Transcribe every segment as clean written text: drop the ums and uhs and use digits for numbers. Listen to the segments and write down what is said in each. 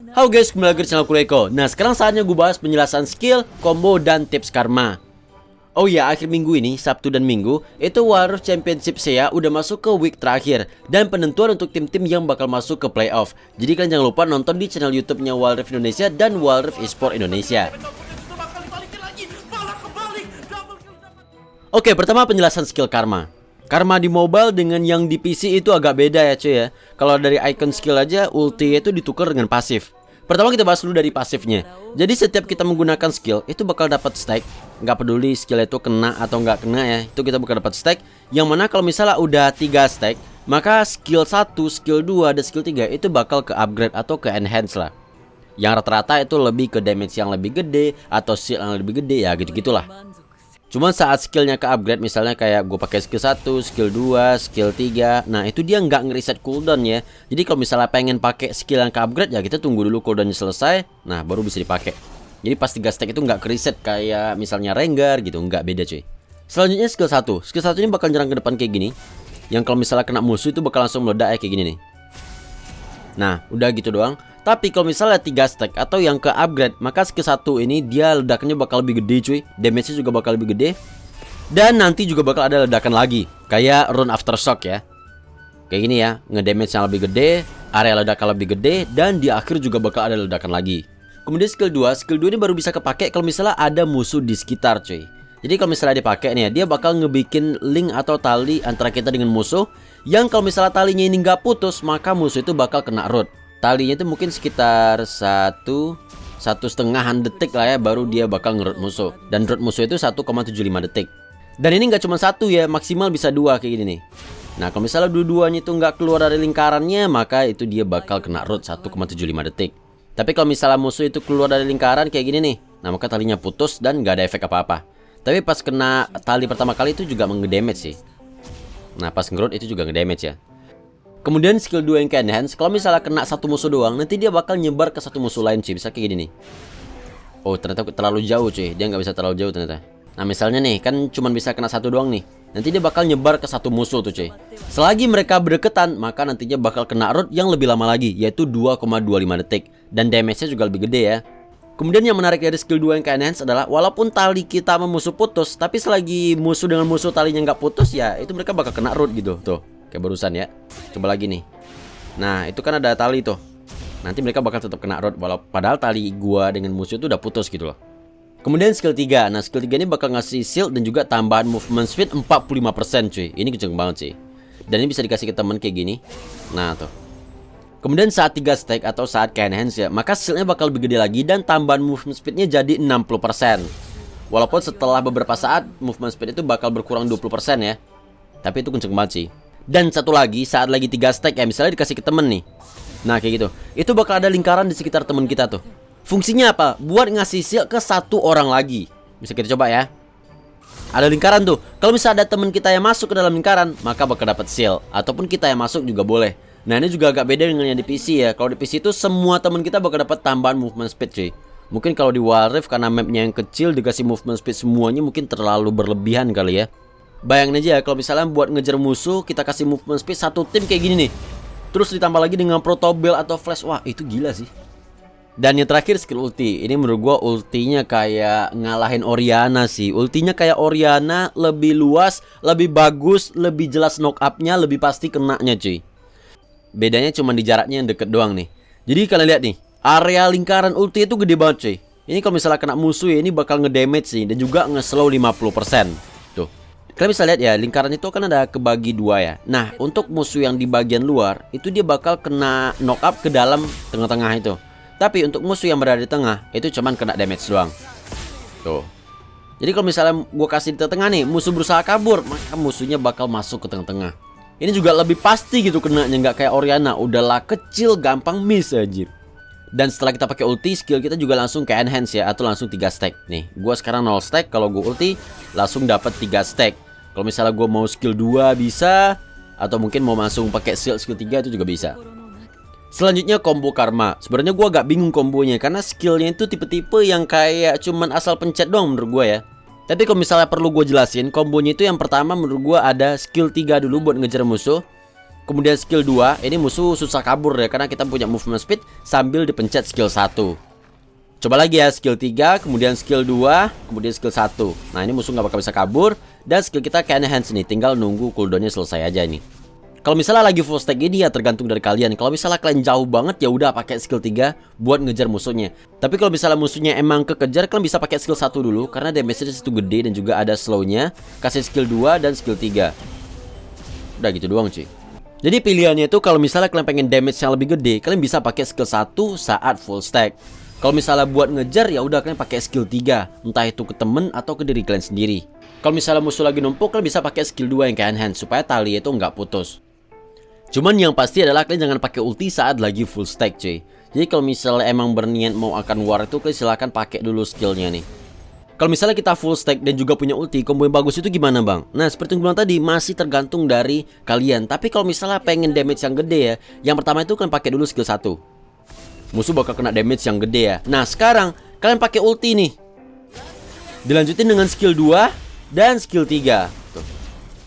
Halo guys, kembali lagi di channel Kureko. Nah, sekarang saatnya gue bahas penjelasan skill, combo, dan tips karma. Oh ya, akhir minggu ini, Sabtu dan Minggu, itu Wild Rift Championship SEA udah masuk ke week terakhir dan penentuan untuk tim-tim yang bakal masuk ke playoff. Jadi kalian jangan lupa nonton di channel YouTube-nya Wild Rift Indonesia dan Wild Rift Esport Indonesia. Oke, pertama penjelasan skill karma. Karma di mobile dengan yang di PC itu agak beda ya cuy ya. Kalau dari icon skill aja, ulti itu ditukar dengan pasif. Pertama kita bahas dulu dari pasifnya. Jadi setiap kita menggunakan skill itu bakal dapat stack. Nggak peduli skill itu kena atau nggak kena ya, itu kita bakal dapat stack. Yang mana kalau misalnya udah 3 stack, maka skill 1, skill 2, dan skill 3 itu bakal ke upgrade atau ke enhance lah. Yang rata-rata itu lebih ke damage yang lebih gede atau shield yang lebih gede ya, gitu-gitulah. Cuma saat skillnya ke upgrade, misalnya kayak gue pakai skill 1, skill 2, skill 3, nah itu dia nggak ngereset cooldown ya. Jadi kalau misalnya pengen pakai skill yang ke upgrade ya kita tunggu dulu cooldownnya selesai, nah baru bisa dipakai. Jadi pas 3 stack itu nggak kereset kayak misalnya Rengar gitu, nggak beda cuy. Selanjutnya skill 1. Skill 1 ini bakal nyerang ke depan kayak gini. Yang kalau misalnya kena musuh itu bakal langsung meledak ya kayak gini nih. Nah udah gitu doang. Tapi kalau misalnya 3 stack atau yang ke upgrade, maka skill 1 ini dia ledakannya bakal lebih gede cuy. Damage-nya juga bakal lebih gede. Dan nanti juga bakal ada ledakan lagi, kayak Rune Aftershock ya. Kayak gini ya, ngedamage yang lebih gede, area ledakan lebih gede, dan di akhir juga bakal ada ledakan lagi. Kemudian skill 2 ini baru bisa kepake kalau misalnya ada musuh di sekitar cuy. Jadi kalau misalnya dipakai nih ya, dia bakal ngebikin link atau tali antara kita dengan musuh. Yang kalau misalnya talinya ini nggak putus, maka musuh itu bakal kena root. Talinya itu mungkin sekitar 1,5 detik lah ya, baru dia bakal ngerut musuh. Dan root musuh itu 1,75 detik. Dan ini nggak cuma 1 ya, maksimal bisa 2 kayak gini nih. Nah kalau misalnya dua-duanya itu nggak keluar dari lingkarannya, maka itu dia bakal kena root 1,75 detik. Tapi kalau misalnya musuh itu keluar dari lingkaran kayak gini nih, nah maka talinya putus dan nggak ada efek apa-apa. Tapi pas kena tali pertama kali itu juga ngedamage sih. Nah pas ngerut itu juga ngedamage ya. Kemudian skill 2 yang ke enhance, kalau misalnya kena satu musuh doang, nanti dia bakal nyebar ke satu musuh lain cuy. Bisa kayak gini nih. Oh ternyata terlalu jauh cuy, dia nggak bisa terlalu jauh ternyata. Nah misalnya nih, kan cuman bisa kena satu doang nih. Nanti dia bakal nyebar ke satu musuh tuh cuy. Selagi mereka berdekatan, maka nantinya bakal kena root yang lebih lama lagi, yaitu 2,25 detik. Dan damage-nya juga lebih gede ya. Kemudian yang menarik dari skill 2 yang ke enhance adalah, walaupun tali kita sama musuh putus, tapi selagi musuh dengan musuh talinya nggak putus ya, itu mereka bakal kena root gitu. Tuh, kayak barusan ya. Coba lagi nih. Nah itu kan ada tali tuh. Nanti mereka bakal tetap kena root, padahal tali gua dengan musuh itu udah putus gitu loh. Kemudian skill 3. Nah skill 3 ini bakal ngasih shield dan juga tambahan movement speed 45% cuy. Ini kenceng banget sih. Dan ini bisa dikasih ke temen kayak gini. Nah tuh. Kemudian saat 3 stack atau saat ke enhance ya, maka shieldnya bakal lebih gede lagi dan tambahan movement speednya jadi 60%. Walaupun setelah beberapa saat movement speed itu bakal berkurang 20% ya. Tapi itu kenceng banget sih. Dan satu lagi, saat lagi 3 stack ya, misalnya dikasih ke temen nih. Nah kayak gitu, itu bakal ada lingkaran di sekitar temen kita tuh. Fungsinya apa? Buat ngasih shield ke satu orang lagi. Bisa kita coba ya. Ada lingkaran tuh. Kalau misalnya ada temen kita yang masuk ke dalam lingkaran, maka bakal dapat shield. Ataupun kita yang masuk juga boleh. Nah ini juga agak beda dengan yang di PC ya. Kalau di PC itu semua temen kita bakal dapat tambahan movement speed cuy. Mungkin kalau di Wild Rift karena mapnya yang kecil, dikasih movement speed semuanya mungkin terlalu berlebihan kali ya. Bayangin aja ya, kalau misalnya buat ngejar musuh kita kasih movement speed satu tim kayak gini nih. Terus ditambah lagi dengan Proto Bell atau Flash. Wah itu gila sih. Dan yang terakhir skill ulti. Ini menurut gua ultinya kayak ngalahin Orianna sih. Ultinya kayak Orianna, lebih luas, lebih bagus, lebih jelas knock up-nya, lebih pasti kenanya cuy. Bedanya cuma di jaraknya yang deket doang nih. Jadi kalian lihat nih, area lingkaran ulti itu gede banget cuy. Ini kalau misalnya kena musuh ya, ini bakal ngedamage sih. Dan juga nge-slow 50%. Tuh, kalian bisa lihat ya, lingkaran itu kan ada kebagi 2 ya. Nah untuk musuh yang di bagian luar, itu dia bakal kena knock up ke dalam tengah-tengah itu. Tapi untuk musuh yang berada di tengah, itu cuman kena damage doang. Tuh. Jadi kalau misalnya gue kasih di tengah nih, musuh berusaha kabur, maka musuhnya bakal masuk ke tengah-tengah. Ini juga lebih pasti gitu kenanya, nggak kayak Orianna, udahlah kecil gampang miss aja. Dan setelah kita pakai ulti, skill kita juga langsung ke enhance ya, atau langsung 3 stack. Nih, gue sekarang 0 stack, kalau gue ulti langsung dapat 3 stack. Kalau misalnya gue mau skill 2 bisa, atau mungkin mau langsung pakai skill 3 itu juga bisa. Selanjutnya combo karma. Sebenarnya gue agak bingung kombonya karena skillnya itu tipe-tipe yang kayak cuman asal pencet doang menurut gue ya. Tapi kalau misalnya perlu gue jelasin, kombonya itu yang pertama menurut gue ada skill 3 dulu buat ngejar musuh. Kemudian skill 2, ini musuh susah kabur ya, karena kita punya movement speed sambil dipencet skill 1. Coba lagi ya, skill 3, kemudian skill 2, kemudian skill 1. Nah ini musuh nggak bakal bisa kabur. Dan skill kita kayak enhance nih, tinggal nunggu cooldownnya selesai aja nih. Kalau misalnya lagi full stack ini ya tergantung dari kalian. Kalau misalnya kalian jauh banget ya udah pakai skill 3 buat ngejar musuhnya. Tapi kalau misalnya musuhnya emang kekejar, kalian bisa pakai skill 1 dulu karena damage-nya itu gede dan juga ada slow-nya. Kasih skill 2 dan skill 3. Udah gitu doang cuy. Jadi pilihannya itu kalau misalnya kalian pengen damage yang lebih gede, kalian bisa pakai skill 1 saat full stack. Kalau misalnya buat ngejar ya udah kalian pakai skill 3, entah itu ke temen atau ke diri kalian sendiri. Kalau misalnya musuh lagi numpuk, kalian bisa pakai skill 2 yang kayak enhance supaya tali itu nggak putus. Cuman yang pasti adalah kalian jangan pakai ulti saat lagi full stack cuy. Jadi kalau misalnya emang berniat mau akan war itu, kalian silahkan pakai dulu skillnya nih. Kalau misalnya kita full stack dan juga punya ulti, combo yang bagus itu gimana bang? Nah seperti yang bilang tadi, masih tergantung dari kalian. Tapi kalau misalnya pengen damage yang gede ya, yang pertama itu kalian pakai dulu skill 1. Musuh bakal kena damage yang gede ya. Nah sekarang kalian pakai ulti nih, dilanjutin dengan skill 2 dan skill 3. Tuh.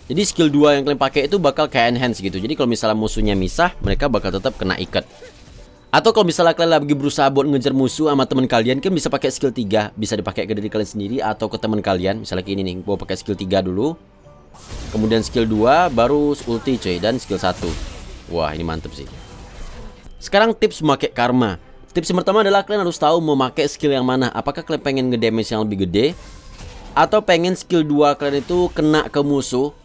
Jadi skill 2 yang kalian pakai itu bakal kayak enhance gitu. Jadi kalau misalnya musuhnya misah, mereka bakal tetap kena ikat. Atau kalau misalnya kalian lagi berusaha buat ngejar musuh sama teman kalian, kan bisa pakai skill 3. Bisa dipakai ke diri kalian sendiri atau ke teman kalian. Misalnya kayak ini nih, gua pakai skill 3 dulu. Kemudian skill 2, baru ulti cuy, dan skill 1. Wah ini mantep sih. Sekarang tips memakai karma. Tips yang pertama adalah kalian harus tahu mau pakai skill yang mana. Apakah kalian pengen ngedamage yang lebih gede, atau pengen skill 2 kalian itu kena ke musuh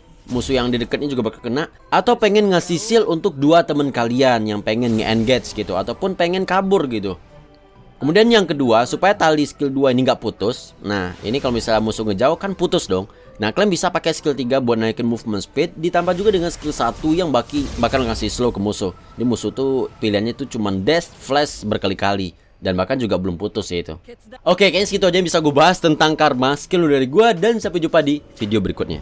yang di dekatnya juga bakal kena, atau pengen ngasih shield untuk 2 teman kalian yang pengen nge-engage gitu, ataupun pengen kabur gitu. Kemudian yang kedua, supaya tali skill 2 ini nggak putus. Nah ini kalau misalnya musuh ngejauh kan putus dong. Nah kalian bisa pakai skill 3 buat naikin movement speed, ditambah juga dengan skill 1 yang bakal ngasih slow ke musuh. Ini musuh tuh pilihannya tuh cuman dash, flash berkali-kali, dan bahkan juga belum putus ya itu. Oke, kayaknya segitu aja yang bisa gue bahas tentang karma, skill dari gue, dan sampai jumpa di video berikutnya.